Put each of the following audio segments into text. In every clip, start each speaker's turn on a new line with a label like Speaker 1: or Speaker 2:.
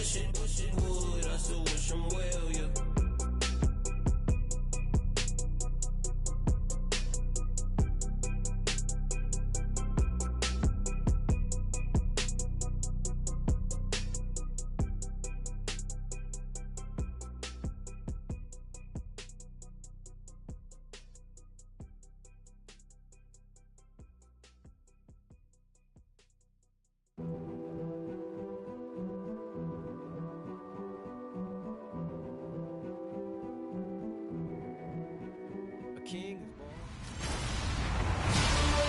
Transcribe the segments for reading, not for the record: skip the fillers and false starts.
Speaker 1: wishing would. I still wish him well, yeah.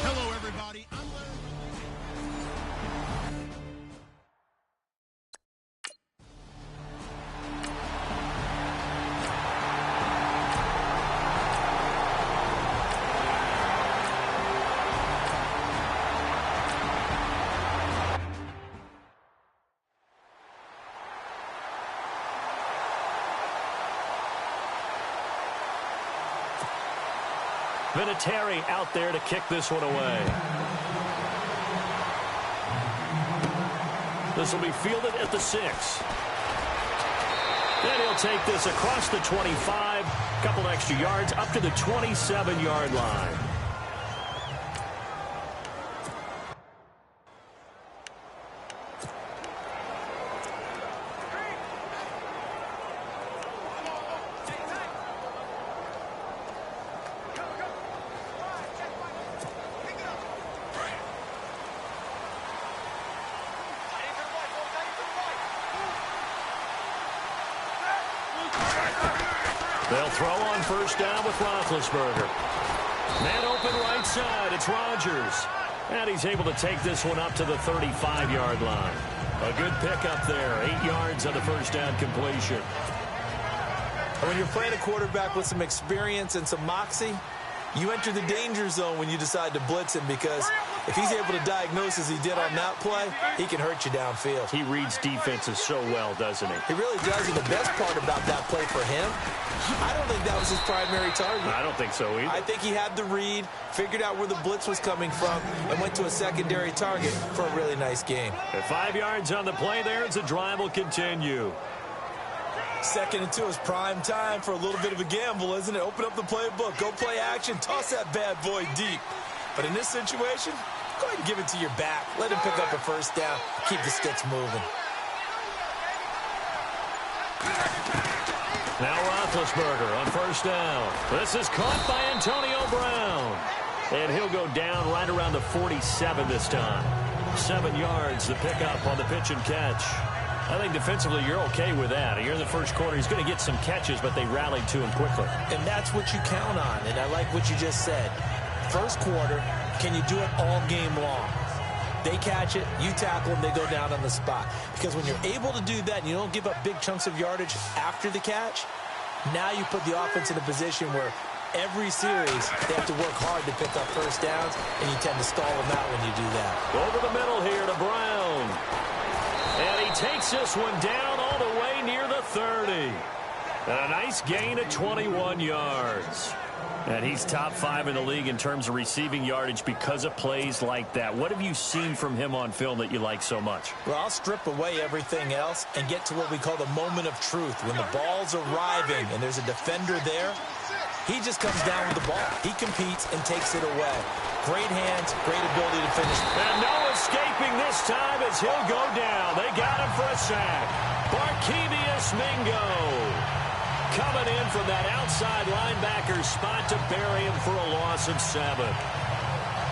Speaker 2: Hello, everybody. I'm Larry.
Speaker 3: Vinatieri out there to kick this one away. This will be fielded at the 6. Then he'll take this across the 25, couple extra yards up to the 27-yard line. They'll throw on first down with Roethlisberger. Man open right side. It's Rodgers. And he's able to take this one up to the 35-yard line. A good pickup there. 8 yards on the first down completion.
Speaker 4: When you're playing a quarterback with some experience and some moxie, you enter the danger zone when you decide to blitz him, because if he's able to diagnose as he did on that play, he can hurt you downfield.
Speaker 3: He reads defenses so well, doesn't he?
Speaker 4: He really does, and the best part about that play for him, I don't think that was his primary target.
Speaker 3: I don't think so either.
Speaker 4: I think he had the read, figured out where the blitz was coming from, and went to a secondary target for a really nice game.
Speaker 3: At 5 yards on the play there, as the drive will continue.
Speaker 4: 2nd and 2 is prime time for a little bit of a gamble, isn't it? Open up the playbook, go play action, toss that bad boy deep. But in this situation, go ahead and give it to your back. Let him pick up a first down, keep the sticks moving.
Speaker 3: Now Roethlisberger on first down. This is caught by Antonio Brown. And he'll go down right around the 47 this time. 7 yards, the pickup on the pitch and catch. I think defensively you're okay with that. Here in the first quarter, he's going to get some catches, but they rallied to him quickly.
Speaker 4: And that's what you count on, and I like what you just said. First quarter, can you do it all game long? They catch it, you tackle them, they go down on the spot. Because when you're able to do that and you don't give up big chunks of yardage after the catch, now you put the offense in a position where every series they have to work hard to pick up first downs, and you tend to stall them out when you do that.
Speaker 3: Over the middle here to Brown. And he takes this one down all the way near the 30. And a nice gain of 21 yards. And he's top 5 in the league in terms of receiving yardage because of plays like that. What have you seen from him on film that you like so much?
Speaker 4: Well, I'll strip away everything else and get to what we call the moment of truth. When the ball's arriving and there's a defender there, he just comes down with the ball. He competes and takes it away. Great hands, great ability to finish.
Speaker 3: And no escaping this time as he'll go down. They got him for a sack. Barkevious Mingo coming in from that outside linebacker spot to bury him for a loss of 7.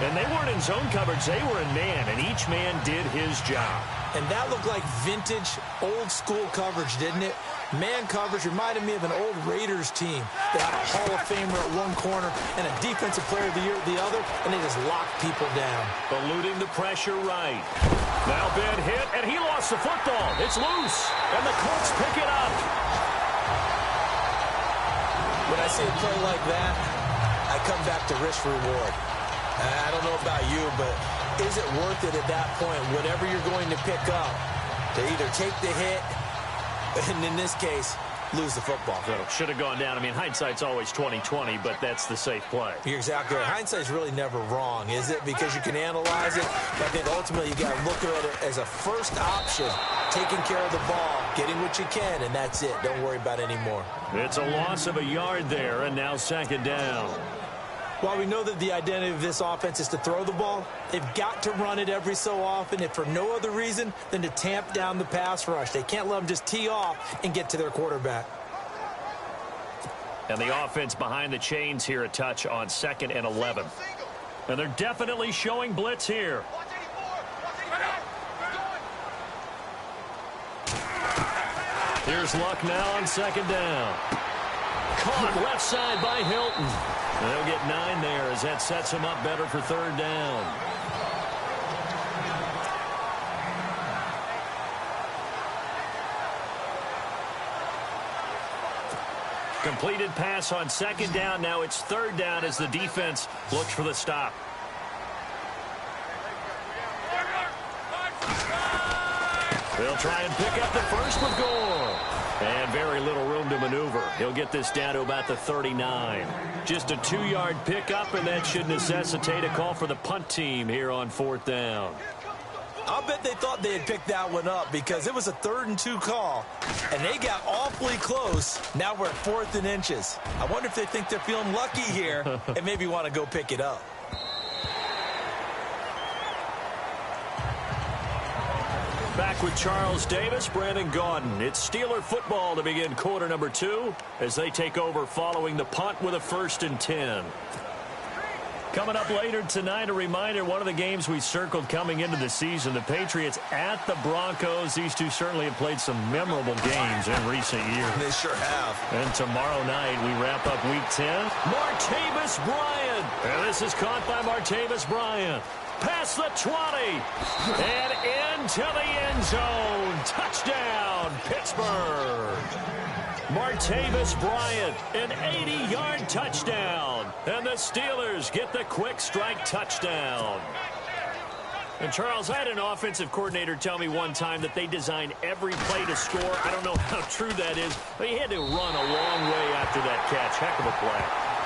Speaker 3: And they weren't in zone coverage. They were in man, and each man did his job.
Speaker 4: And that looked like vintage, old-school coverage, didn't it? Man coverage reminded me of an old Raiders team. They had a Hall of Famer at one corner and a Defensive Player of the Year at the other, and they just locked people down.
Speaker 3: Eluding the pressure right. Now Ben hit, and he lost the football. It's loose, and the Colts pick it up.
Speaker 4: When I see a play like that, I come back to risk-reward. I don't know about you, but is it worth it at that point, whatever you're going to pick up, to either take the hit, and in this case, lose the football.
Speaker 3: So should have gone down. I mean, hindsight's always 20/20, but that's the safe play.
Speaker 4: You're exactly right. Hindsight's really never wrong, is it? Because you can analyze it. But I think ultimately you got to look at it as a first option, taking care of the ball, getting what you can, and that's it. Don't worry about it anymore.
Speaker 3: It's a loss of a yard there, and now second down.
Speaker 4: While we know that the identity of this offense is to throw the ball, they've got to run it every so often, if for no other reason than to tamp down the pass rush. They can't let them just tee off and get to their quarterback.
Speaker 3: And the offense behind the chains here, a touch on 2nd and 11. And they're definitely showing blitz here. Here's Luck now on 2nd down. Caught left side by Hilton. And they'll get 9 there as that sets him up better for 3rd down. Completed pass on 2nd down. Now it's 3rd down as the defense looks for the stop. They'll try and pick up the first with Gore. And very little room to maneuver. He'll get this down to about the 39. Just a 2-yard pickup, and that should necessitate a call for the punt team here on 4th down.
Speaker 4: I'll bet they thought they had picked that one up because it was a 3rd and 2 call, and they got awfully close. Now we're at 4th and inches. I wonder if they think they're feeling lucky here and maybe want to go pick it up.
Speaker 3: Back with Charles Davis, Brandon Gaudin. It's Steeler football to begin quarter number 2 as they take over following the punt with a 1st and 10. Coming up later tonight, a reminder, one of the games we circled coming into the season, the Patriots at the Broncos. These two certainly have played some memorable games in recent years.
Speaker 4: They sure have.
Speaker 3: And tomorrow night, we wrap up Week 10. Martavis Bryant. And this is caught by Martavis Bryant. Past the 20. And into the end zone. Touchdown, Pittsburgh. Martavis Bryant, an 80-yard touchdown. And the Steelers get the quick strike touchdown. And, Charles, I had an offensive coordinator tell me one time that they designed every play to score. I don't know how true that is, but he had to run a long way after that catch. Heck of a play.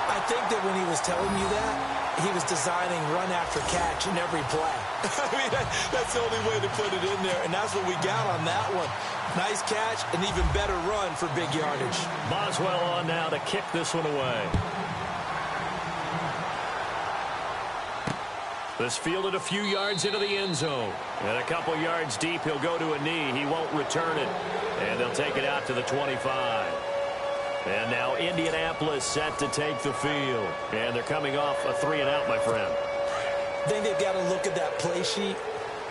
Speaker 4: I think that when he was telling you that, he was designing run after catch in every play. I mean, that's the only way to put it in there, and that's what we got on that one. Nice catch, an even better run for big yardage.
Speaker 3: Boswell on now to kick this one away. This fielded a few yards into the end zone. And a couple yards deep, he'll go to a knee. He won't return it. And they'll take it out to the 25. And now Indianapolis set to take the field. And they're coming off a 3-and-out, my friend.
Speaker 4: I think they've got to look at that play sheet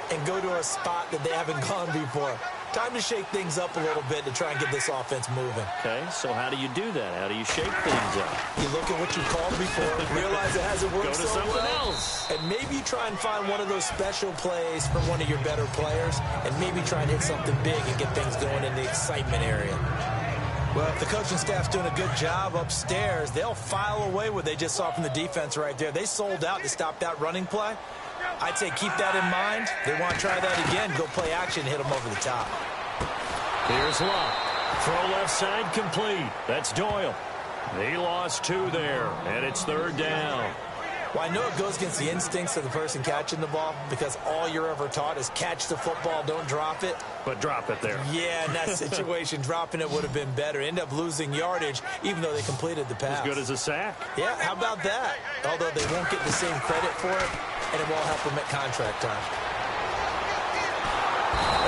Speaker 4: and go to a spot that they haven't gone before. Time to shake things up a little bit to try and get this offense moving.
Speaker 3: Okay, so how do you do that? How do you shake things up?
Speaker 4: You look at what you called before, realize it hasn't worked
Speaker 3: so
Speaker 4: so
Speaker 3: something
Speaker 4: well,
Speaker 3: else.
Speaker 4: and maybe try and find one of those special plays from one of your better players, and maybe try and hit something big and get things going in the excitement area. Well, if the coaching staff's doing a good job upstairs, they'll file away what they just saw from the defense right there. They sold out to stop that running play. I'd say keep that in mind. They want to try that again, go play action, hit them over the top.
Speaker 3: Here's Luck. Throw left side complete. That's Doyle. He lost 2 there, and it's 3rd down.
Speaker 4: Well, I know it goes against the instincts of the person catching the ball because all you're ever taught is catch the football, don't drop it.
Speaker 3: But drop it there.
Speaker 4: Yeah, in that situation, dropping it would have been better. End up losing yardage, even though they completed the pass.
Speaker 3: As good as a sack.
Speaker 4: Yeah, how about that? Although they won't get the same credit for it, and it won't help them at contract time.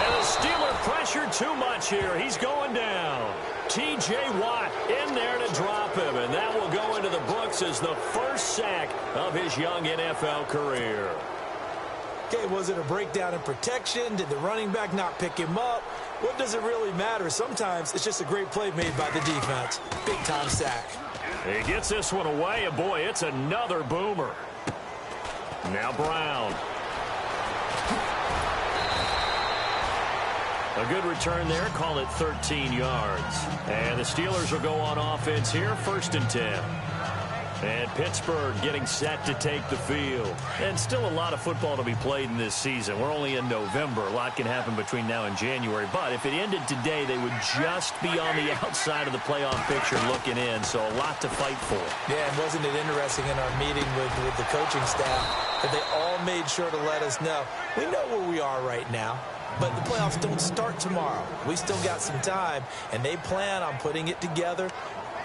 Speaker 3: And the Steeler pressure too much here. He's going down. T.J. Watt in there to drop him, and that will go into the books as the first sack of his young NFL career.
Speaker 4: Okay, was it a breakdown in protection? Did the running back not pick him up? What does it really matter? Sometimes it's just a great play made by the defense. Big-time sack.
Speaker 3: He gets this one away, and boy, it's another boomer. Now Brown. A good return there. Call it 13 yards. And the Steelers will go on offense here. 1st and 10. And Pittsburgh getting set to take the field. And still a lot of football to be played in this season. We're only in November. A lot can happen between now and January. But if it ended today, they would just be on the outside of the playoff picture looking in. So a lot to fight for.
Speaker 4: Yeah, and wasn't it interesting in our meeting with the coaching staff that they all made sure to let us know, we know where we are right now. But the playoffs don't start tomorrow. We still got some time, and they plan on putting it together,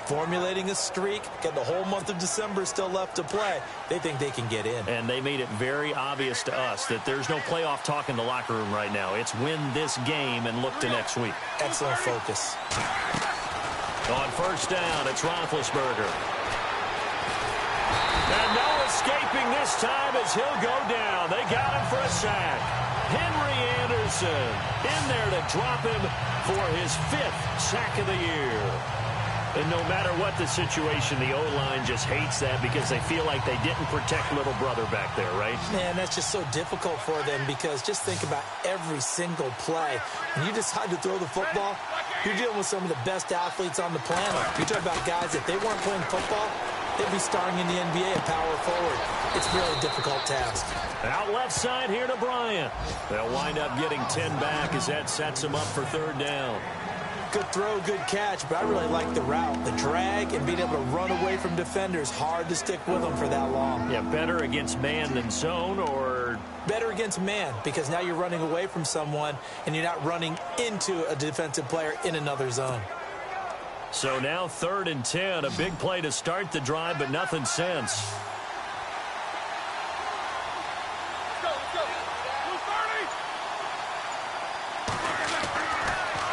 Speaker 4: formulating a streak, got the whole month of December still left to play. They think they can get in.
Speaker 3: And they made it very obvious to us that there's no playoff talk in the locker room right now. It's win this game and look to next week.
Speaker 4: Excellent focus.
Speaker 3: On first down, it's Roethlisberger. And no escaping this time as he'll go down. They got him for a sack. Henry Anderson in there to drop him for his 5th sack of the year. And no matter what the situation, the O-line just hates that because they feel like they didn't protect little brother back there, right?
Speaker 4: Man, that's just so difficult for them because just think about every single play. When you decide to throw the football, you're dealing with some of the best athletes on the planet. You're talking about guys, if they weren't playing football, they'd be starring in the NBA at power forward. It's a really difficult task.
Speaker 3: Out left side here to Bryant. They'll wind up getting 10 back as that sets them up for third down.
Speaker 4: Good throw, good catch, but I really like the route. The drag and being able to run away from defenders, hard to stick with them for that long.
Speaker 3: Yeah, better against man than zone, or
Speaker 4: better against man, because now you're running away from someone and you're not running into a defensive player in another zone.
Speaker 3: So now 3rd and 10, a big play to start the drive, but nothing since.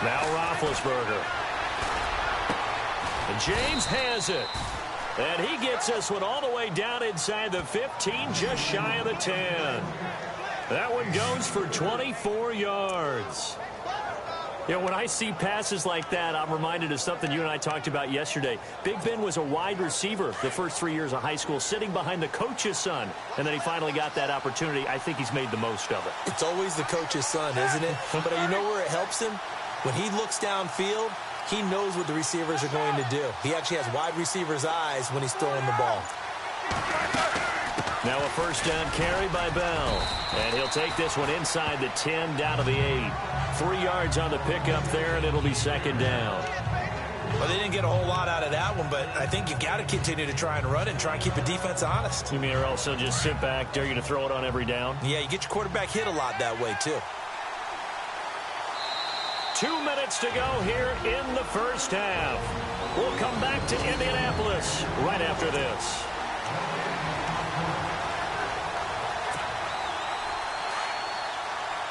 Speaker 3: Now Roethlisberger. And James has it. And he gets this one all the way down inside the 15, just shy of the 10. That one goes for 24 yards. You know, when I see passes like that, I'm reminded of something you and I talked about yesterday. Big Ben was a wide receiver the first 3 years of high school, sitting behind the coach's son. And then he finally got that opportunity. I think he's made the most of it.
Speaker 4: It's always the coach's son, isn't it? But you know where it helps him? When he looks downfield, he knows what the receivers are going to do. He actually has wide receivers' eyes when he's throwing the ball.
Speaker 3: Now a first down carry by Bell. And he'll take this one inside the 10, down to the 8. 3 yards on the pickup there, and it'll be second down.
Speaker 4: Well, they didn't get a whole lot out of that one, but I think you've got to continue to try and run it and try and keep the defense honest.
Speaker 3: You mean or also just sit back, dare you to throw it on every down?
Speaker 4: Yeah, you get your quarterback hit a lot that way, too.
Speaker 3: 2 minutes to go here in the first half. We'll come back to Indianapolis right after this.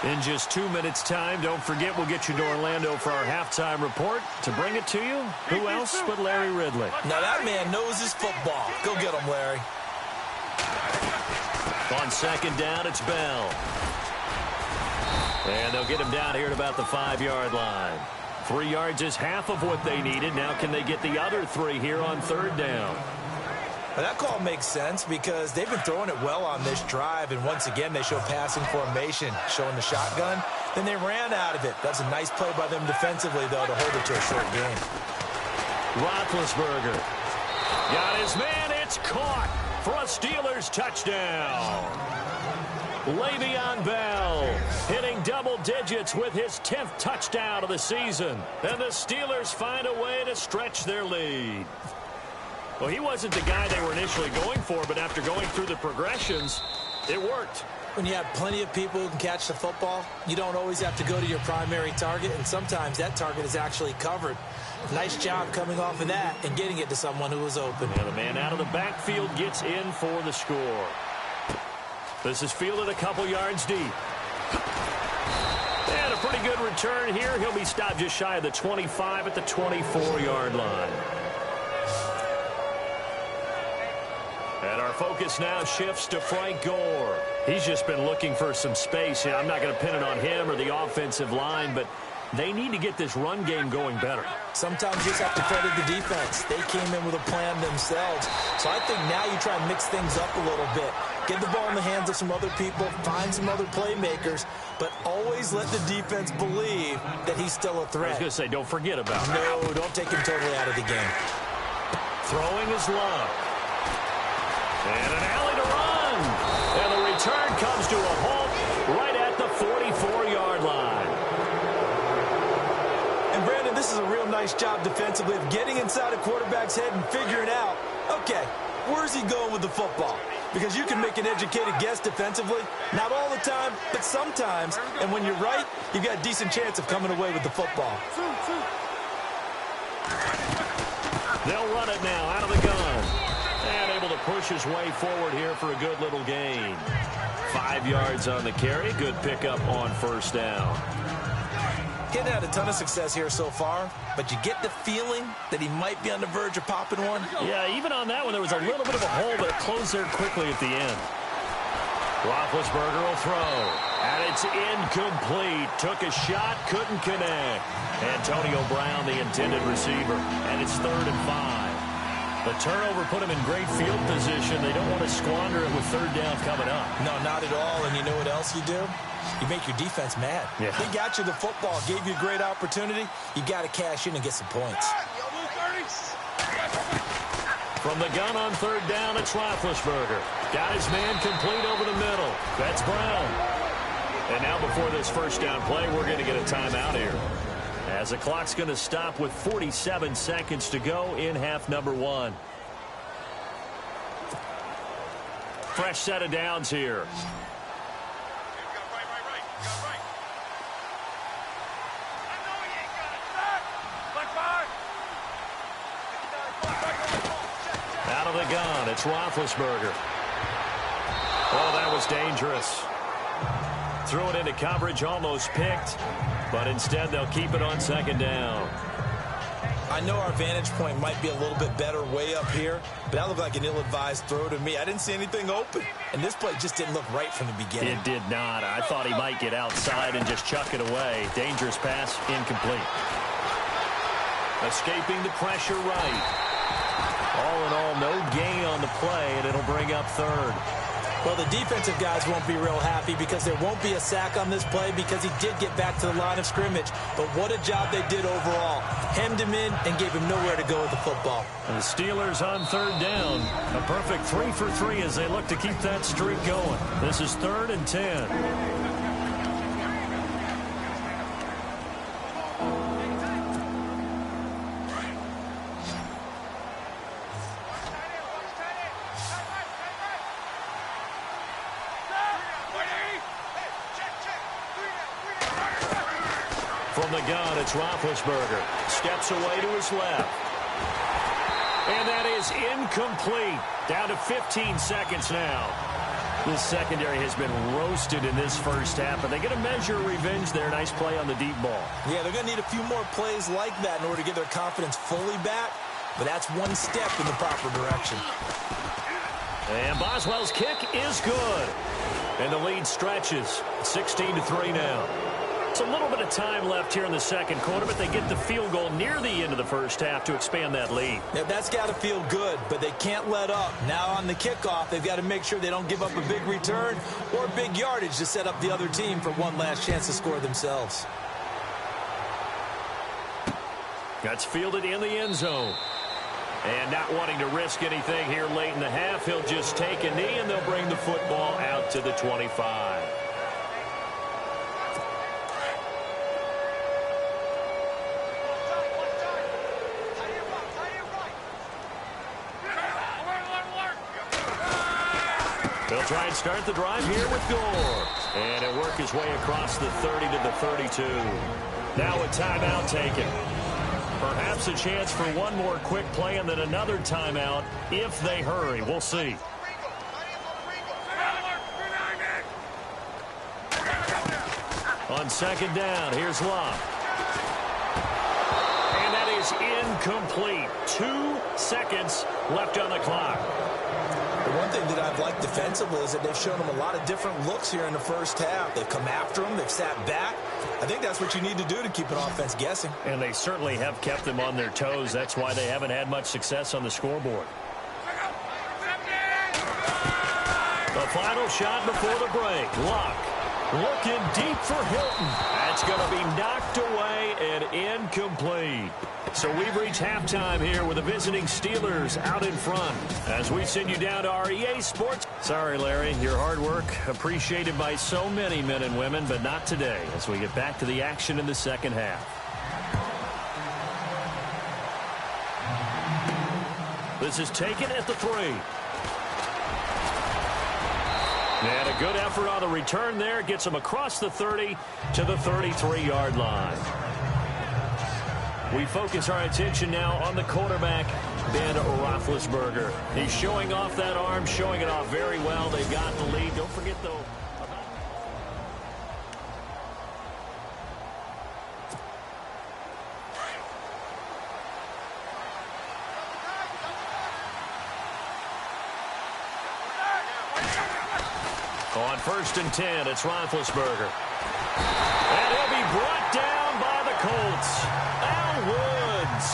Speaker 3: In just 2 minutes' time, don't forget we'll get you to Orlando for our halftime report. To bring it to you, who else but Larry Ridley?
Speaker 4: Now that man knows his football. Go get him, Larry.
Speaker 3: On second down, it's Bell. And they'll get him down here at about the 5-yard line. 3 yards is half of what they needed. Now can they get the other 3 here on third down?
Speaker 4: Well, that call makes sense because they've been throwing it well on this drive, and once again they show passing formation, showing the shotgun. Then they ran out of it. That's a nice play by them defensively, though, to hold it to a short game.
Speaker 3: Roethlisberger got his man. It's caught for a Steelers touchdown. Le'Veon Bell hitting double digits with his 10th touchdown of the season. And the Steelers find a way to stretch their lead. Well, he wasn't the guy they were initially going for, but after going through the progressions, it worked.
Speaker 4: When you have plenty of people who can catch the football, you don't always have to go to your primary target, and sometimes that target is actually covered. Nice job coming off of that and getting it to someone who was open.
Speaker 3: Yeah, the man out of the backfield gets in for the score. This is fielded a couple yards deep. And a pretty good return here. He'll be stopped just shy of the 25 at the 24-yard line. And our focus now shifts to Frank Gore. He's just been looking for some space. I'm not going to pin it on him or the offensive line, but they need to get this run game going better.
Speaker 4: Sometimes you just have to credit the defense. They came in with a plan themselves. So I think now you try and mix things up a little bit. Get the ball in the hands of some other people, find some other playmakers, but always let the defense believe that he's still a threat.
Speaker 3: I was going to say, don't forget about him.
Speaker 4: No, don't take him totally out of the game.
Speaker 3: Throwing is Love. And an alley to run. And the return comes to a halt right at the 44-yard line.
Speaker 4: And, Brandon, this is a real nice job defensively of getting inside a quarterback's head and figuring out, okay, where's he going with the football? Because you can make an educated guess defensively. Not all the time, but sometimes. And when you're right, you've got a decent chance of coming away with the football.
Speaker 3: They'll run it now out of the gun. And able to push his way forward here for a good little gain. 5 yards on the carry. Good pickup on first down.
Speaker 4: Getting had a ton of success here so far, but you get the feeling that he might be on the verge of popping one.
Speaker 3: Yeah, even on that one, there was a little bit of a hole, but it closed there quickly at the end. Roethlisberger will throw, and it's incomplete. Took a shot, couldn't connect. Antonio Brown, the intended receiver, and it's 3rd and 5. The turnover put him in great field position. They don't want to squander it with 3rd down coming up.
Speaker 4: No, not at all, and you know what else you do? You make your defense mad.
Speaker 3: Yeah.
Speaker 4: They got you the football, gave you a great opportunity. You got to cash in and get some points.
Speaker 3: From the gun on 3rd down, it's Roethlisberger. Got his man complete over the middle. That's Brown. And now before this first down play, we're going to get a timeout here, as the clock's going to stop with 47 seconds to go in half number 1. Fresh set of downs here. Out of the gun, it's Roethlisberger. Oh, that was dangerous. Threw it into coverage, almost picked, but instead they'll keep it on 2nd down.
Speaker 4: I know our vantage point might be a little bit better way up here, but that looked like an ill-advised throw to me. I didn't see anything open, and this play just didn't look right from the beginning.
Speaker 3: It did not. I thought he might get outside and just chuck it away. Dangerous pass, incomplete. Escaping the pressure right. All in all, no gain on the play, and it'll bring up 3rd.
Speaker 4: Well, the defensive guys won't be real happy because there won't be a sack on this play because he did get back to the line of scrimmage. But what a job they did overall. Hemmed him in and gave him nowhere to go with the football.
Speaker 3: And the Steelers on 3rd down. A perfect 3 for 3 as they look to keep that streak going. This is 3rd and 10. From the gun, it's Roethlisberger. Steps away to his left. And that is incomplete. Down to 15 seconds now. This secondary has been roasted in this first half, but they get a measure of revenge there. Nice play on the deep ball.
Speaker 4: Yeah, they're going to need a few more plays like that in order to get their confidence fully back, but that's one step in the proper direction.
Speaker 3: And Boswell's kick is good. And the lead stretches. 16-3 now. It's a little bit of time left here in the 2nd quarter, but they get the field goal near the end of the first half to expand that lead.
Speaker 4: Yeah, that's got to feel good, but they can't let up. Now on the kickoff, they've got to make sure they don't give up a big return or big yardage to set up the other team for one last chance to score themselves.
Speaker 3: That's fielded in the end zone. And not wanting to risk anything here late in the half, he'll just take a knee, and they'll bring the football out to the 25. They'll try and start the drive here with Gore. And he'll work his way across the 30 to the 32. Now a timeout taken. Perhaps a chance for one more quick play and then another timeout if they hurry. We'll see. On 2nd down, here's Locke. And that is incomplete. 2 seconds left on the clock.
Speaker 4: The one thing that I've liked defensively is that they've shown them a lot of different looks here in the first half. They've come after them. They've sat back. I think that's what you need to do to keep an offense guessing.
Speaker 3: And they certainly have kept them on their toes. That's why they haven't had much success on the scoreboard. The final shot before the break. Luck looking deep for Hilton. That's going to be knocked away and incomplete. So we've reached halftime here with the visiting Steelers out in front as we send you down to our EA Sports. Sorry, Larry, your hard work appreciated by so many men and women, but not today as we get back to the action in the second half. This is taken at the 3. And a good effort on the return there. Gets him across the 30 to the 33-yard line. We focus our attention now on the quarterback, Ben Roethlisberger. He's showing off that arm, showing it off very well. They've got the lead. Don't forget, though. On 1st and 10, it's Roethlisberger. And he'll be brought down by the Colts. Al Woods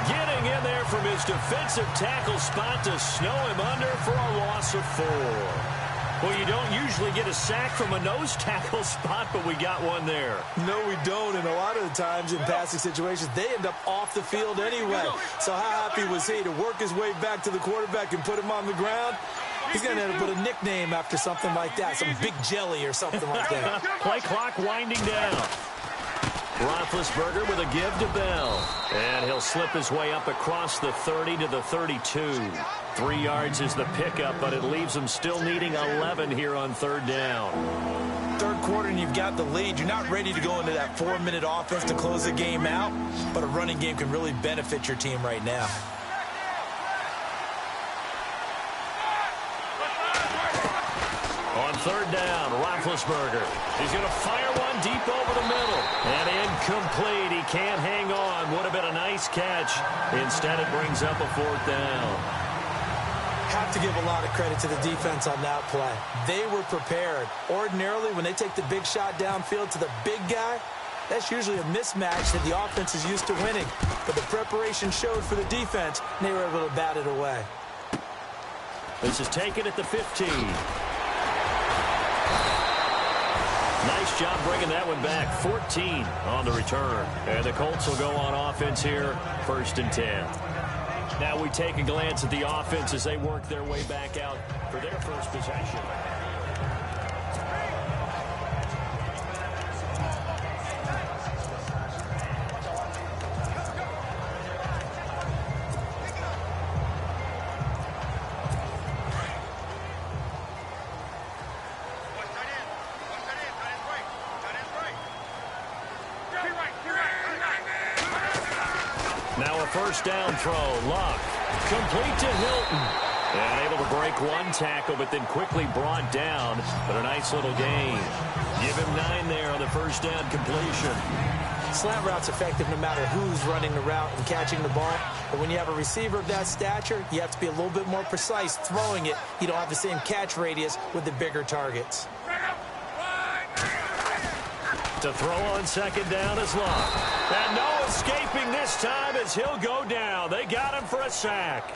Speaker 3: getting in there from his defensive tackle spot to snow him under for a loss of 4. Well, you don't usually get a sack from a nose tackle spot, but we got one there.
Speaker 4: No, we don't, and a lot of the times in passing situations, they end up off the field anyway. So how happy was he to work his way back to the quarterback and put him on the ground? He's going to end up with a nickname after something like that, some Big Jelly or something like that.
Speaker 3: Play clock winding down. Roethlisberger with a give to Bell. And he'll slip his way up across the 30 to the 32. 3 yards is the pickup, but it leaves him still needing 11 here on 3rd down.
Speaker 4: Third quarter and you've got the lead. You're not ready to go into that 4-minute offense to close the game out, but a running game can really benefit your team right now.
Speaker 3: On 3rd down, Roethlisberger. He's going to fire one deep over the middle. And incomplete. He can't hang on. Would have been a nice catch. Instead, it brings up a 4th down.
Speaker 4: Have to give a lot of credit to the defense on that play. They were prepared. Ordinarily, when they take the big shot downfield to the big guy, that's usually a mismatch that the offense is used to winning. But the preparation showed for the defense, and they were able to bat it away.
Speaker 3: This is taken at the 15. Nice job bringing that one back. 14 on the return. And the Colts will go on offense here, 1st and 10. Now we take a glance at the offense as they work their way back out for their first possession. Now a 1st down throw. Luck. Complete to Hilton. And able to break one tackle, but then quickly brought down. But a nice little gain. Give him 9 there on the 1st down completion.
Speaker 4: Slant route's effective no matter who's running the route and catching the ball. But when you have a receiver of that stature, you have to be a little bit more precise throwing it. You don't have the same catch radius with the bigger targets.
Speaker 3: To throw on 2nd down is Luck. And no escaping this time as he'll go down. They got him for a sack.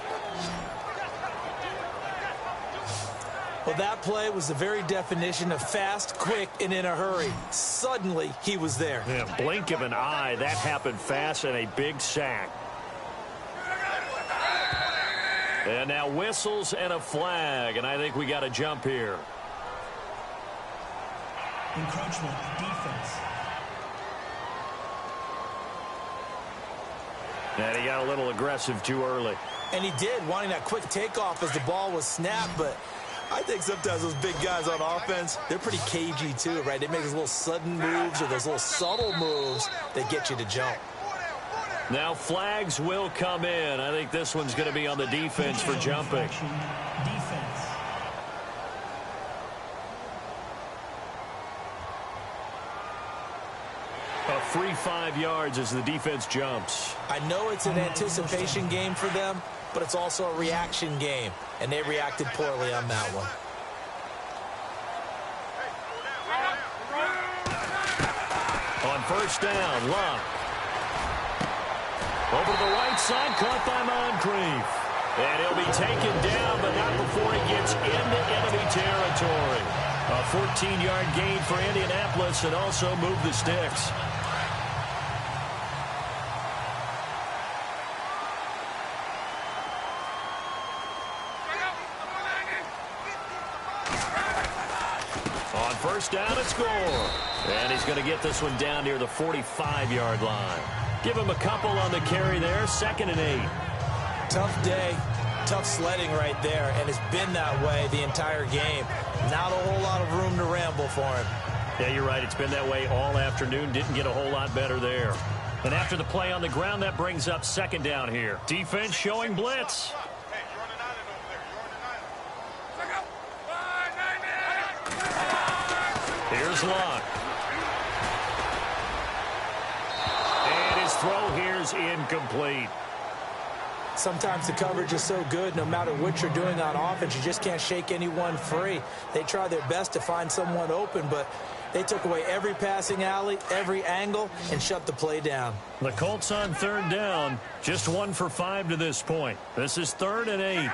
Speaker 4: Well, that play was the very definition of fast, quick, and in a hurry. Suddenly, he was there.
Speaker 3: Yeah, blink of an eye. That happened fast and a big sack. And now whistles and a flag. And I think we got a jump here.
Speaker 2: Encroachment, defense.
Speaker 3: And he got a little aggressive too early.
Speaker 4: And he did, wanting that quick takeoff as the ball was snapped. But I think sometimes those big guys on offense, they're pretty cagey too, right? They make those little sudden moves or those little subtle moves that get you to jump.
Speaker 3: Now flags will come in. I think this one's going to be on the defense for jumping.
Speaker 2: Defense.
Speaker 3: A free 5 yards as the defense jumps.
Speaker 4: I know it's an anticipation game for them, but it's also a reaction game, and they reacted poorly on that one.
Speaker 3: On 1st down, Luck. Over to the right side, caught by Moncrief. And he'll be taken down, but not before he gets into enemy territory. A 14-yard gain for Indianapolis and also move the sticks. On first down and score. And he's going to get this one down near the 45-yard line. Give him a couple on the carry there. 2nd and 8.
Speaker 4: Tough day. Tough sledding right there, and it's been that way the entire game. Not a whole lot of room to ramble for him.
Speaker 3: Yeah, you're right. It's been that way all afternoon. Didn't get a whole lot better there. And after the play on the ground, that brings up 2nd down here. Defense showing blitz. Here's Luck. And his throw here's incomplete.
Speaker 4: Sometimes the coverage is so good, no matter what you're doing on offense, you just can't shake anyone free. They try their best to find someone open, but they took away every passing alley, every angle, and shut the play down.
Speaker 3: The Colts on 3rd down, just 1 for 5 to this point. This is 3rd and 8.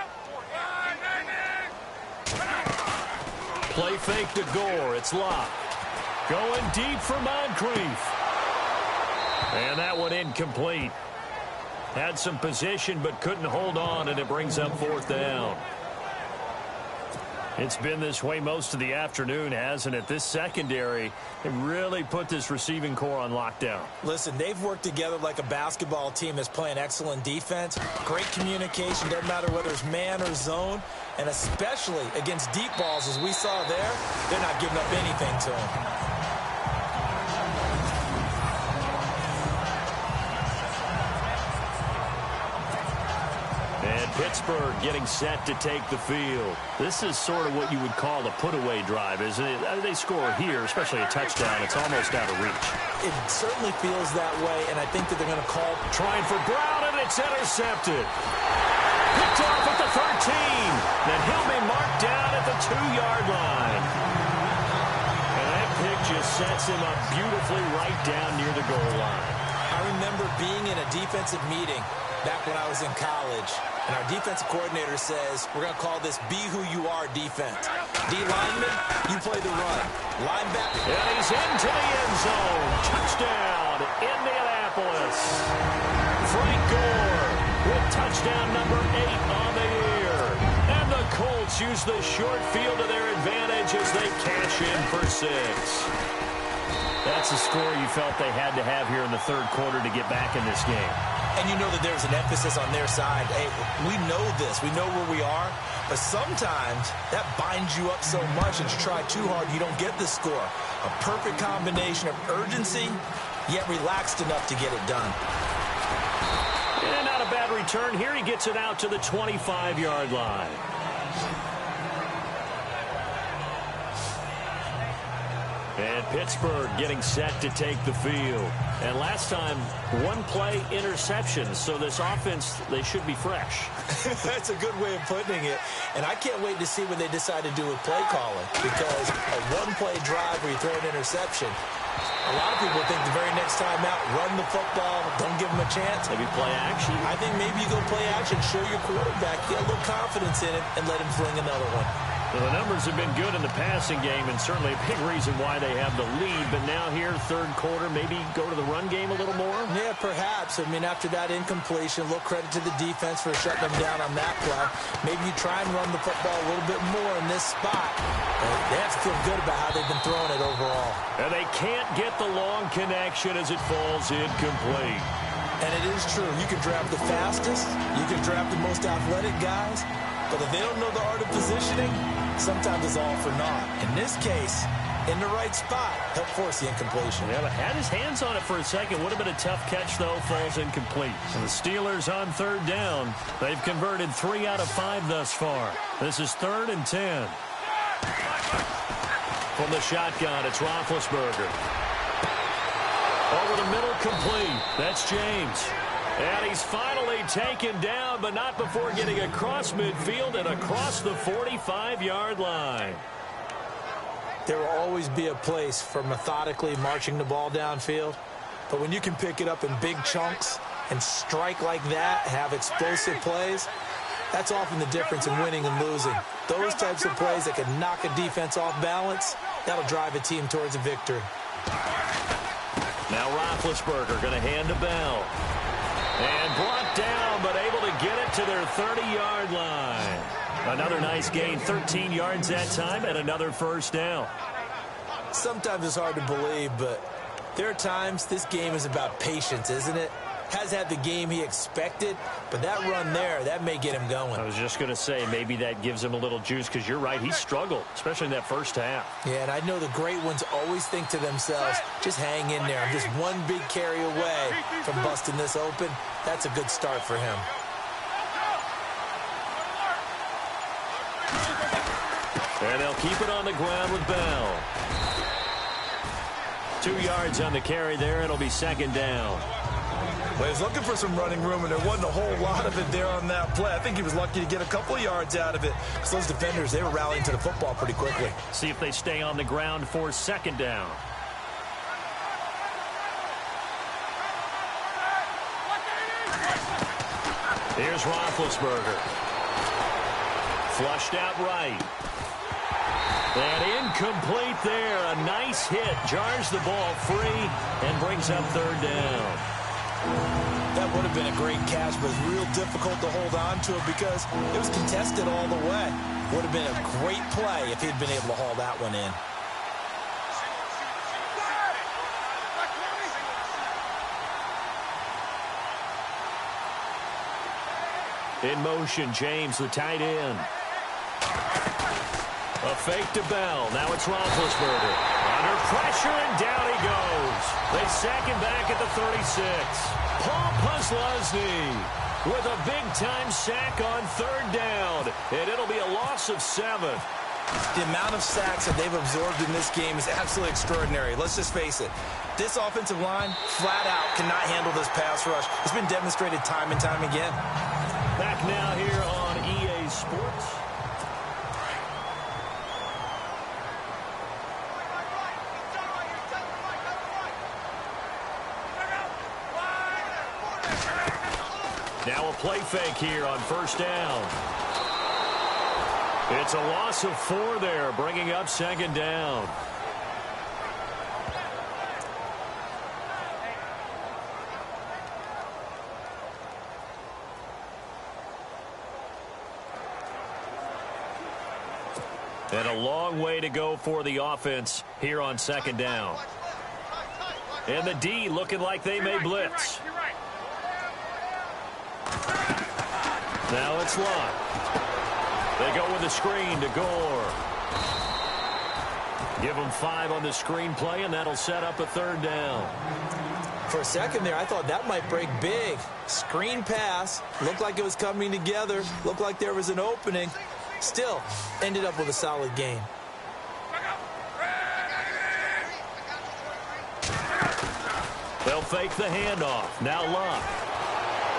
Speaker 3: Play fake to Gore. It's Locke. Going deep for Moncrief. And that one incomplete. Had some position but couldn't hold on, and it brings up 4th down. It's been this way most of the afternoon, hasn't it? This secondary, they really put this receiving core on lockdown.
Speaker 4: Listen, they've worked together like a basketball team that's playing excellent defense. Great communication, doesn't matter whether it's man or zone. And especially against deep balls, as we saw there, they're not giving up anything to them.
Speaker 3: And Pittsburgh getting set to take the field. This is sort of what you would call a put-away drive, isn't it? They score here, especially a touchdown. It's almost out of reach.
Speaker 4: It certainly feels that way, and I think that they're going to call.
Speaker 3: Trying for Brown, and it's intercepted. Picked off at the 13. Then he'll be marked down at the 2-yard line. And that pick just sets him up beautifully right down near the goal line.
Speaker 4: I remember being in a defensive meeting back when I was in college, and our defensive coordinator says, we're going to call this be who you are defense. D lineman, you play the run. Linebacker.
Speaker 3: And he's into the end zone. Touchdown, Indianapolis. Frank Gore with touchdown number 8 on the year. And the Colts use the short field to their advantage as they cash in for 6. That's a score you felt they had to have here in the 3rd quarter to get back in this game.
Speaker 4: And you know that there's an emphasis on their side. Hey, we know this. We know where we are. But sometimes that binds you up so much that you try too hard, you don't get the score. A perfect combination of urgency, yet relaxed enough to get it done.
Speaker 3: And not a bad return here. He gets it out to the 25-yard line. And Pittsburgh getting set to take the field. And last time, 1-play interception. So this offense, they should be fresh.
Speaker 4: That's a good way of putting it. And I can't wait to see what they decide to do with play calling. Because a 1-play drive where you throw an interception, a lot of people think the very next time out, run the football, don't give them a chance.
Speaker 3: Maybe play action.
Speaker 4: I think maybe you go play action, show your quarterback, get a little confidence in it, and let him fling another one.
Speaker 3: Well, the numbers have been good in the passing game, and certainly a big reason why they have the lead. But now here, 3rd quarter, maybe go to the run game a little more?
Speaker 4: Yeah, perhaps. I mean, after that incompletion, a little credit to the defense for shutting them down on that play. Maybe you try and run the football a little bit more in this spot. They have to feel good about how they've been throwing it overall.
Speaker 3: And they can't get the long connection as it falls incomplete.
Speaker 4: And it is true. You can draft the fastest. You can draft the most athletic guys. But if they don't know the art of positioning, sometimes it's all for naught. In this case, in the right spot, help force the incompletion.
Speaker 3: Yeah, but had his hands on it for a second. Would have been a tough catch, though. Falls incomplete. And the Steelers on 3rd down. They've converted 3 out of 5 thus far. This is 3rd and 10. From the shotgun, it's Roethlisberger. Over the middle, complete. That's James. And he's finally taken down, but not before getting across midfield and across the 45-yard line.
Speaker 4: There will always be a place for methodically marching the ball downfield. But when you can pick it up in big chunks and strike like that, have explosive plays, that's often the difference in winning and losing. Those types of plays that can knock a defense off balance, that'll drive a team towards a victory.
Speaker 3: Now Roethlisberger going to hand to Bell. And brought down, but able to get it to their 30-yard line. Another nice gain, 13 yards that time, and another 1st down.
Speaker 4: Sometimes it's hard to believe, but there are times this game is about patience, isn't it? Has had the game he expected, but that run there, that may get him going.
Speaker 3: I was just going to say, maybe that gives him a little juice, because you're right, he struggled, especially in that first half.
Speaker 4: Yeah, and I know the great ones always think to themselves, just hang in there. I'm just one big carry away from busting this open. That's a good start for him.
Speaker 3: And they'll keep it on the ground with Bell. 2 yards on the carry there. It'll be second down.
Speaker 5: Well, he was looking for some running room, and there wasn't a whole lot of it there on that play. I think he was lucky to get a couple of yards out of it, because those defenders, they were rallying to the football pretty quickly.
Speaker 3: See if they stay on the ground for second down. Here's Roethlisberger. Flushed out right. And incomplete there. A nice hit. Jars the ball free and brings up third down.
Speaker 4: That would have been a great catch, but it's real difficult to hold on to it because it was contested all the way. Would have been a great play if he'd been able to haul that one in.
Speaker 3: In motion, James, the tight end. A fake to Bell. Now it's Roethlisberger. Under pressure, and down he goes. They sack him back at the 36. Paul Posluszny with a big-time sack on third down. And it'll be a loss of 7.
Speaker 5: The amount of sacks that they've absorbed in this game is absolutely extraordinary. Let's just face it. This offensive line, flat out, cannot handle this pass rush. It's been demonstrated time and time again.
Speaker 3: Back now here on EA Sports. Now a play fake here on first down. It's a loss of 4 there, bringing up second down. And a long way to go for the offense here on second down. And the D looking like they may blitz. Now it's locked. They go with a screen to Gore. Give them 5 on the screen play, and that'll set up a third down.
Speaker 4: For a second there, I thought that might break big. Screen pass. Looked like it was coming together. Looked like there was an opening. Still, ended up with a solid game.
Speaker 3: They'll fake the handoff. Now Luck.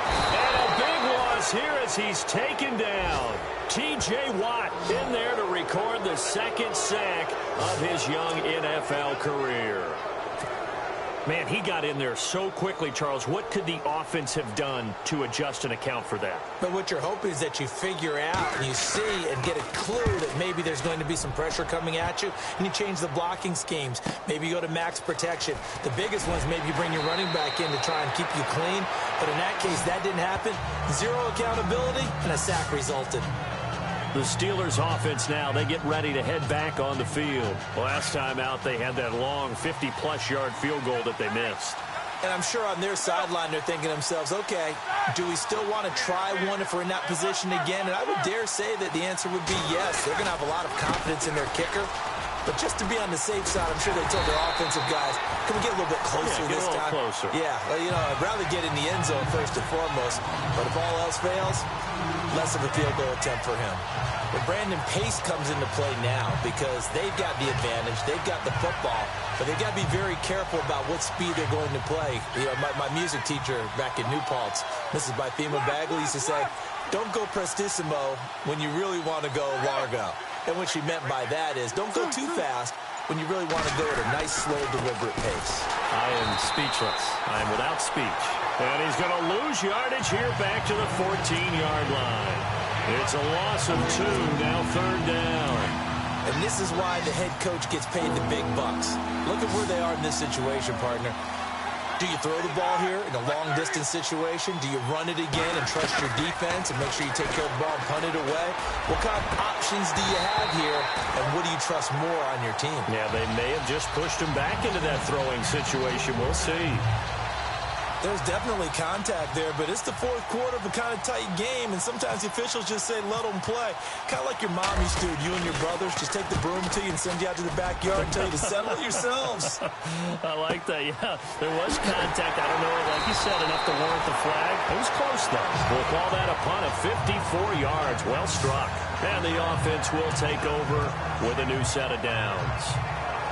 Speaker 3: And a big loss here as he's taken down. T.J. Watt in there to record the second sack of his young NFL career. Man, he got in there so quickly, Charles. What could the offense have done to adjust and account for that?
Speaker 4: But what you're hoping is that you figure out and you see and get a clue that maybe there's going to be some pressure coming at you, and you change the blocking schemes. Maybe you go to max protection. The biggest one is maybe you bring your running back in to try and keep you clean. But in that case, that didn't happen. 0 accountability, and a sack resulted.
Speaker 3: The Steelers offense now, they get ready to head back on the field. Last time out, they had that long 50-plus yard field goal that they missed.
Speaker 4: And I'm sure on their sideline, they're thinking to themselves, okay, do we still want to try one if we're in that position again? And I would dare say that the answer would be yes. They're going to have a lot of confidence in their kicker. But just to be on the safe side, I'm sure they told their offensive guys, can we get a little bit closer this time?
Speaker 3: Closer.
Speaker 4: Yeah, well, you know, I'd rather get in the end zone first and foremost. But if all else fails, less of a field goal attempt for him. But Brandon Pace comes into play now because they've got the advantage. They've got the football. But they've got to be very careful about what speed they're going to play. You know, my music teacher back in New Paltz, Mrs. Bythema Bagley, used to say, don't go prestissimo when you really want to go largo. And what she meant by that is don't go too fast when you really want to go at a nice, slow, deliberate pace.
Speaker 3: I am speechless. I am without speech. And he's going to lose yardage here back to the 14-yard line. It's a loss of 2, now third down.
Speaker 4: And this is why the head coach gets paid the big bucks. Look at where they are in this situation, partner.
Speaker 5: Do you throw the ball here in a long-distance situation? Do you run it again and trust your defense and make sure you take care of the ball and punt it away? What kind of options do you have here, and what do you trust more on your team?
Speaker 3: Yeah, they may have just pushed him back into that throwing situation. We'll see.
Speaker 5: There's definitely contact there, but it's the fourth quarter of a kind of tight game, and sometimes the officials just say, let them play. Kind of like your mom used to, you and your brothers, just take the broom to you and send you out to the backyard and tell you to settle it yourselves.
Speaker 3: I like that, yeah. There was contact. I don't know, like you said, enough to warrant the flag. It was close, though. We'll call that a punt of 54 yards. Well struck. And the offense will take over with a new set of downs.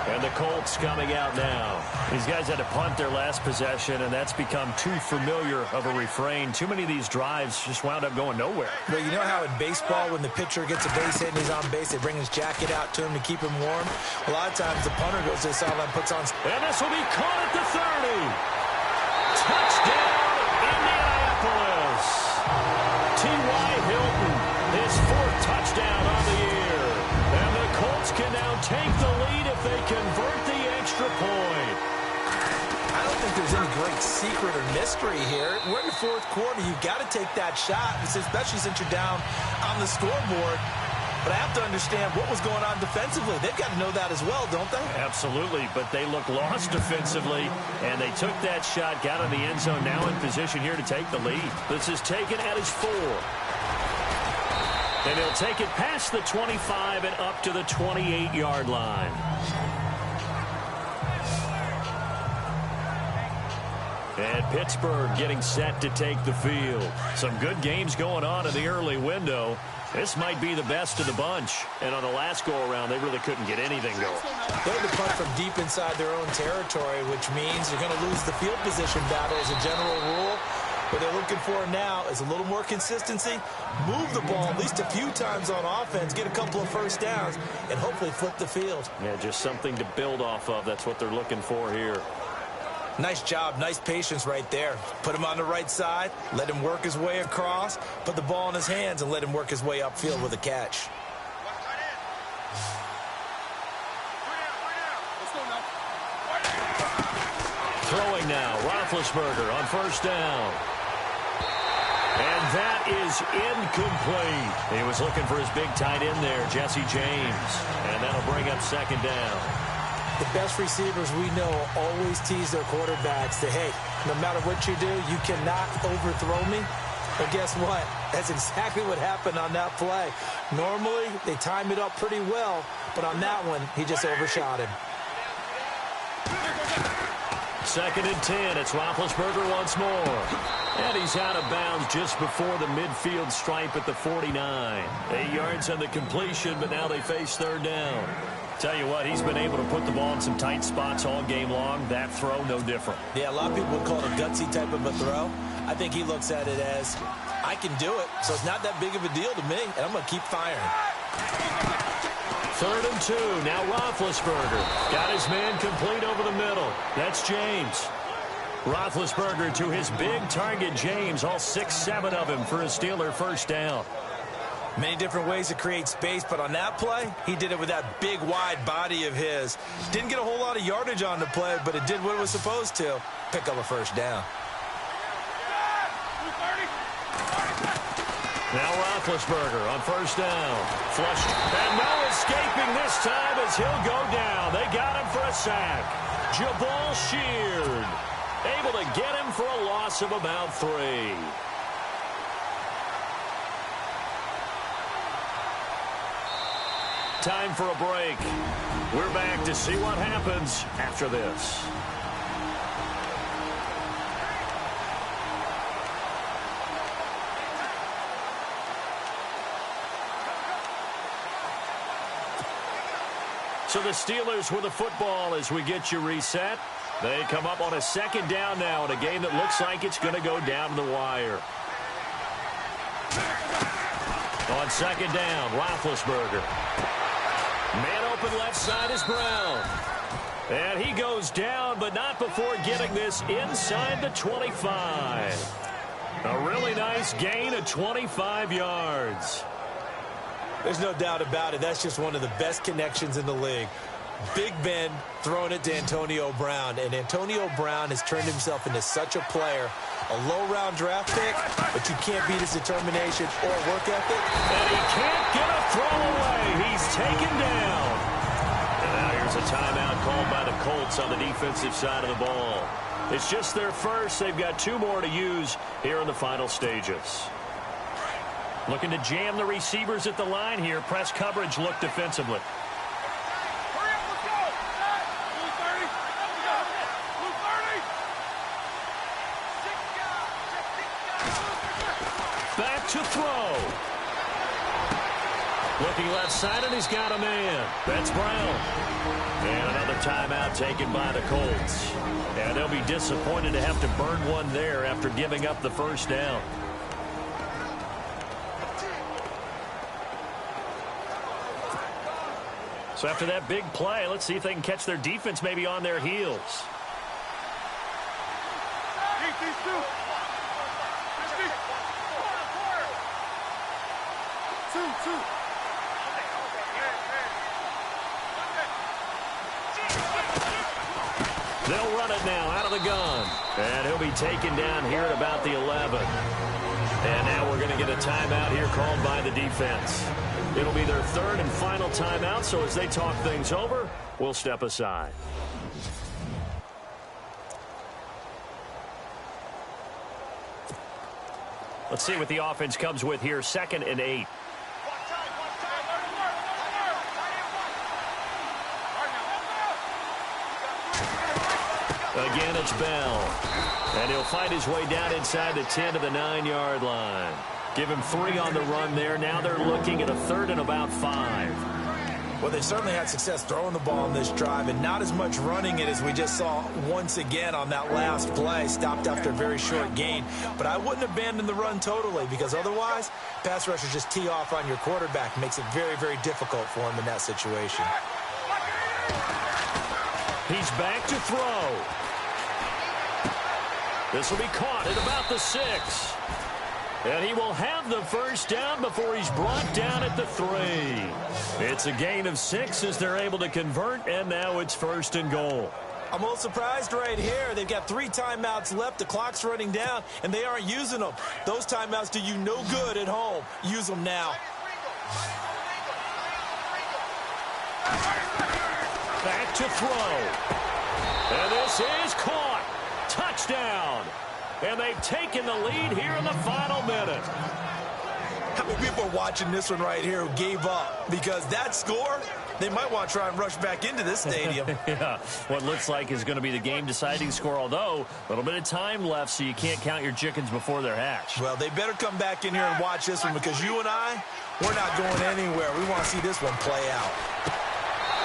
Speaker 3: And the Colts coming out now. These guys had to punt their last possession, and that's become too familiar of a refrain. Too many of these drives just wound up going nowhere.
Speaker 5: But you know how in baseball, when the pitcher gets a base hit and he's on base, they bring his jacket out to him to keep him warm? A lot of times the punter goes to the sideline, puts on...
Speaker 3: And this will be caught at the 30. Touchdown, Indianapolis. T.Y. Hilton, his fourth touchdown on the year. And the Colts can now take the lead if they convert the extra point.
Speaker 5: I don't think there's any great secret or mystery here. We're in the fourth quarter. You've got to take that shot, especially since you're down on the scoreboard. But I have to understand what was going on defensively. They've got to know that as well, don't they?
Speaker 3: Absolutely, but they look lost defensively, and they took that shot, got in the end zone, now in position here to take the lead. This is taken at his 4. And he'll take it past the 25 and up to the 28-yard line. And Pittsburgh getting set to take the field. Some good games going on in the early window. This might be the best of the bunch. And on the last go-around, they really couldn't get anything going.
Speaker 5: They had to punt from deep inside their own territory, which means you're going to lose the field position battle as a general rule. What they're looking for now is a little more consistency, move the ball at least a few times on offense, get a couple of first downs, and hopefully flip the field.
Speaker 3: Yeah, just something to build off of. That's what they're looking for here.
Speaker 5: Nice job, nice patience right there. Put him on the right side, let him work his way across, put the ball in his hands, and let him work his way upfield with a catch.
Speaker 3: Throwing now, Roethlisberger on first down. And that is incomplete. He was looking for his big tight end there, Jesse James. And that'll bring up second down.
Speaker 5: The best receivers we know always tease their quarterbacks that, hey, no matter what you do, you cannot overthrow me. But guess what? That's exactly what happened on that play. Normally, they time it up pretty well, but on that one, he just overshot him.
Speaker 3: Second and 10. It's Roethlisberger once more. And he's out of bounds just before the midfield stripe at the 49. 8 yards on the completion, but now they face third down. Tell you what, he's been able to put the ball in some tight spots all game long. That throw, no different.
Speaker 5: Yeah, a lot of people would call it a gutsy type of a throw. I think he looks at it as, I can do it, so it's not that big of a deal to me, and I'm going to keep firing.
Speaker 3: Third and 2. Now Roethlisberger got his man complete over the middle. That's James. Roethlisberger to his big target, James. All 6-7 of him for a Steeler first down.
Speaker 5: Many different ways to create space, but on that play, he did it with that big, wide body of his. Didn't get a whole lot of yardage on the play, but it did what it was supposed to. Pick up a first down.
Speaker 3: Now Roethlisberger on first down. Flushed. And no escaping this time as he'll go down. They got him for a sack. Jabal Sheard able to get him for a loss of about 3. Time for a break. We're back to see what happens after this. So the Steelers with the football as we get you reset. They come up on a second down now in a game that looks like it's going to go down to the wire. On second down, Roethlisberger. Man open left side is Brown. And he goes down, but not before getting this inside the 25. A really nice gain of 25 yards.
Speaker 5: There's no doubt about it. That's just one of the best connections in the league. Big Ben throwing it to Antonio Brown, and Antonio Brown has turned himself into such a player. A low-round draft pick, but you can't beat his determination or work ethic.
Speaker 3: And he can't get a throw away. He's taken down. And now here's a timeout called by the Colts on the defensive side of the ball. It's just their first. They've got 2 more to use here in the final stages. Looking to jam the receivers at the line here. Press coverage look defensively. Back to throw. Looking left side, and he's got a man. That's Brown. And another timeout taken by the Colts. And they'll be disappointed to have to burn one there after giving up the first down. So after that big play, let's see if they can catch their defense maybe on their heels. They'll run it now out of the gun. And he'll be taken down here at about the 11. And now we're going to get a timeout here called by the defense. It'll be their 3rd and final timeout, so as they talk things over, we'll step aside. Let's see what the offense comes with here. 2nd and 8. Again, it's Bell. And he'll fight his way down inside the 10 to the 9-yard line. Give him 3 on the run there. Now they're looking at a 3rd and about 5.
Speaker 5: Well, they certainly had success throwing the ball on this drive, and not as much running it as we just saw once again on that last play. Stopped after a very short gain. But I wouldn't abandon the run totally, because otherwise, pass rushers just tee off on your quarterback. Makes it very, very difficult for him in that situation.
Speaker 3: He's back to throw. This will be caught at about the 6. And he will have the first down before he's brought down at the 3. It's a gain of 6 as they're able to convert, and now it's 1st and goal.
Speaker 5: I'm a little surprised right here. They've got 3 timeouts left. The clock's running down, and they aren't using them. Those timeouts do you no good at home. Use them now.
Speaker 3: Back to throw. And this is caught. Touchdown. And they've taken the lead here in the final minute.
Speaker 5: How many people are watching this one right here who gave up? Because that score, they might want to try and rush back into this stadium.
Speaker 3: Yeah, what looks like is going to be the game-deciding score, although a little bit of time left, so you can't count your chickens before they're hatched.
Speaker 5: Well, they better come back in here and watch this one, because you and I, we're not going anywhere. We want to see this one play out.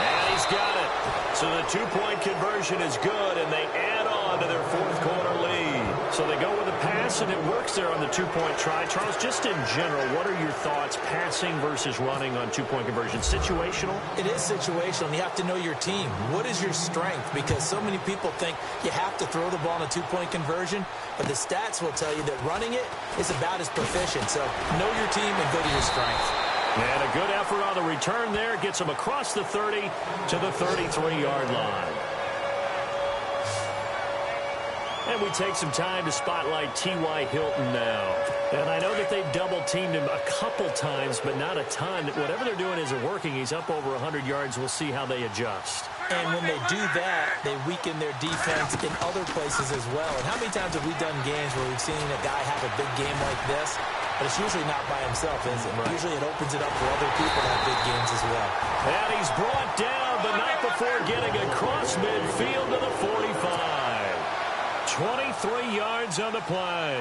Speaker 3: And he's got it. So the 2-point conversion is good, and they add on to their 4th quarter lead. So they go with a pass, and it works there on the 2-point try. Charles, just in general, what are your thoughts, passing versus running on 2-point conversion? Situational?
Speaker 5: It is situational, and you have to know your team. What is your strength? Because so many people think you have to throw the ball on a 2-point conversion, but the stats will tell you that running it is about as proficient. So know your team and go to your strength.
Speaker 3: And a good effort on the return there. Gets him across the 30 to the 33-yard line. And we take some time to spotlight T.Y. Hilton now. And I know that they've double-teamed him a couple times, but not a ton. Whatever they're doing isn't working. He's up over 100 yards. We'll see how they adjust.
Speaker 5: And when they do that, they weaken their defense in other places as well. And how many times have we done games where we've seen a guy have a big game like this? But it's usually not by himself, is it? Right. Usually it opens it up for other people to have big games as well.
Speaker 3: And he's brought down, but not before getting across midfield to the 45. 23 yards on the play.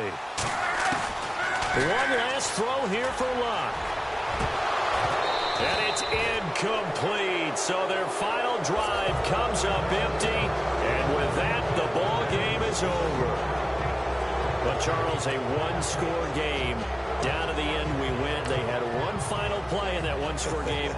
Speaker 3: One last throw here for Luck. And it's incomplete. So their final drive comes up empty. And with that, the ball game is over. But, Charles, a one-score game. Down to the end, we win. They had one final play in that one-score game.